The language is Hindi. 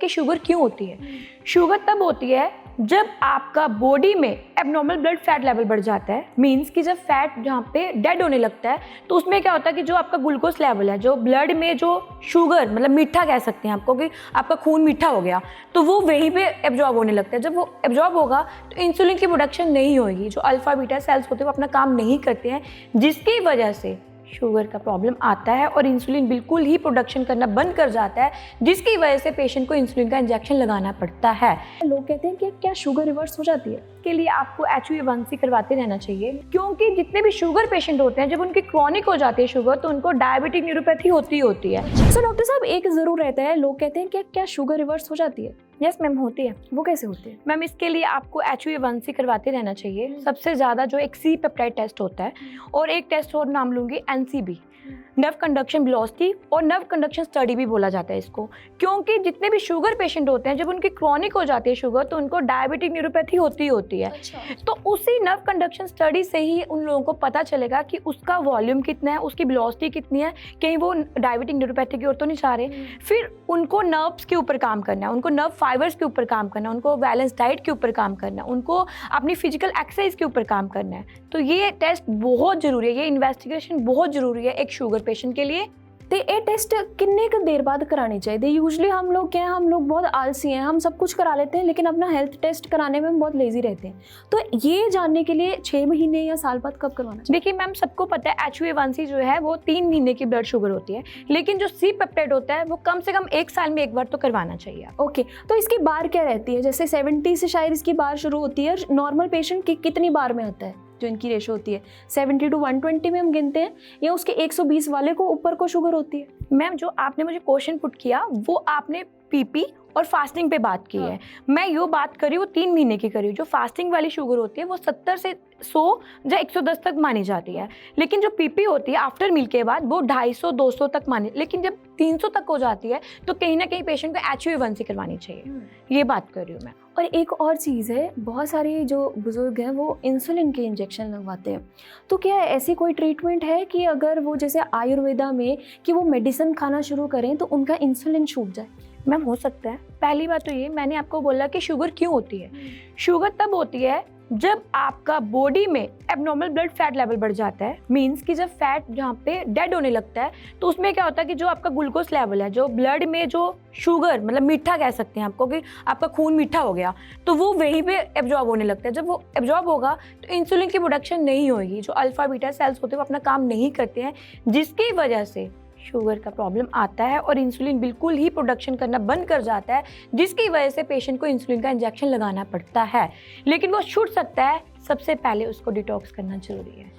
कि शुगर क्यों होती है। शुगर तब होती है जब आपका बॉडी में एबनॉर्मल ब्लड फैट लेवल बढ़ जाता है। मीन्स कि जब फैट जहाँ पे डेड होने लगता है तो उसमें क्या होता है कि जो आपका ग्लूकोज लेवल है, जो ब्लड में जो शुगर मतलब मीठा कह सकते हैं आपको कि आपका खून मीठा हो गया, तो वो वहीं पे एब्जॉर्ब होने लगता है। जब वो एब्जॉर्ब होगा तो इंसुलिन की प्रोडक्शन नहीं होगी, जो अल्फा बीटा सेल्स होते हैं वो अपना काम नहीं करते हैं, जिसकी वजह से शुगर का प्रॉब्लम आता है और इंसुलिन बिल्कुल ही प्रोडक्शन करना बंद कर जाता है, जिसकी वजह से पेशेंट को इंसुलिन का इंजेक्शन लगाना पड़ता है। लोग कहते हैं कि क्या शुगर रिवर्स हो जाती है? के लिए आपको HbA1c करवाते रहना चाहिए, क्योंकि जितने भी शुगर पेशेंट होते हैं जब उनकी क्रॉनिक हो जाती है शुगर तो उनको डायबिटिक न्यूरोपैथी होती है। सो डॉक्टर साहब, एक जरूर रहता है, लोग कहते हैं कि क्या शुगर रिवर्स हो जाती है? यस मैम, होती है। वो कैसे होती है? मैम इसके लिए आपको HbA1c करवाते रहना चाहिए। सबसे ज़्यादा जो एक सी पेप्टाइड टेस्ट होता है और एक टेस्ट और नाम लूँगी NCB, नर्व कंडक्शन वेलोसिटी और नर्व कंडक्शन स्टडी भी बोला जाता है इसको, क्योंकि जितने भी शुगर पेशेंट होते हैं जब उनकी क्रॉनिक हो जाती है शुगर तो उनको डायबिटिक न्यूरोपैथी होती है। अच्छा। तो उसी नर्व कंडक्शन स्टडी से ही उन लोगों को पता चलेगा कि उसका वॉल्यूम कितना है, उसकी वेलोसिटी कितनी है, कहीं वो डायबिटिक न्यूरोपैथी की ओर तो नहीं जा रहे। फिर उनको नर्व्स के ऊपर काम करना है, उनको नर्व फाइबर्स के ऊपर काम करना है, उनको बैलेंस डाइट के ऊपर काम करना है, उनको अपनी फिजिकल एक्सरसाइज के ऊपर काम करना है। तो ये टेस्ट बहुत ज़रूरी है, ये इन्वेस्टिगेशन बहुत ज़रूरी है एक शुगर पेशेंट के लिए। तो ये टेस्ट कितने का देर बाद करानी चाहिए? यूजुअली हम लोग क्या है, हम लोग बहुत आलसी हैं, हम सब कुछ करा लेते हैं लेकिन अपना हेल्थ टेस्ट कराने में हम बहुत लेजी रहते हैं। तो ये जानने के लिए 6 महीने या साल बाद कब करवाना चाहिए? देखिए मैम, सबको पता है HbA1c जो है वो 3 महीने की ब्लड शुगर होती है, लेकिन जो सी पेप्टाइड होता है वो कम से कम 1 साल में एक बार तो करवाना चाहिए। ओके, तो इसकी बार क्या रहती है? जैसे 70 से शायद इसकी बार शुरू होती है। नॉर्मल पेशेंट की कितनी बार में आता है जो इनकी रेशो होती है? 70 to 120 में हम गिनते हैं, या उसके 120 वाले को ऊपर को शुगर होती है? मैम जो आपने मुझे क्वेश्चन पुट किया वो आपने पीपी और फास्टिंग पे बात की है। मैं यो बात करी वो 3 महीने की करी। जो फास्टिंग वाली शुगर होती है वो 70 से 100 या 110 तक मानी जाती है, लेकिन जो पीपी होती है आफ्टर मील के बाद वो 250 200 तक मानी, लेकिन जब 300 तक हो जाती है तो कहीं ना कहीं पेशेंट को HbA1c करवानी चाहिए। ये बात कर रही हूँ मैं। और एक और चीज़ है, बहुत सारे जो बुजुर्ग हैं वो इंसुलिन के इंजेक्शन लगवाते हैं। तो क्या ऐसी कोई ट्रीटमेंट है कि अगर वो जैसे आयुर्वेदा में कि वो मेडिसिन खाना शुरू करें तो उनका इंसुलिन छूट जाए? मैम हो सकता है। पहली बात तो ये, मैंने आपको बोला कि शुगर क्यों होती है। शुगर तब होती है जब आपका बॉडी में एबनॉर्मल ब्लड फैट लेवल बढ़ जाता है। मीन्स कि जब फैट जहाँ पे डेड होने लगता है तो उसमें क्या होता है कि जो आपका ग्लूकोज लेवल है, जो ब्लड में जो शुगर मतलब मीठा कह सकते हैं आपको कि आपका खून मीठा हो गया, तो वो वहीं पे एब्जॉर्ब होने लगता है। जब वो एब्जॉर्ब होगा तो इंसुलिन की प्रोडक्शन नहीं होगी, जो अल्फा बीटा सेल्स होते हैं वो अपना काम नहीं करते हैं, जिसकी वजह से शुगर का प्रॉब्लम आता है और इंसुलिन बिल्कुल ही प्रोडक्शन करना बंद कर जाता है, जिसकी वजह से पेशेंट को इंसुलिन का इंजेक्शन लगाना पड़ता है। लेकिन वो छूट सकता है, सबसे पहले उसको डिटॉक्स करना जरूरी है।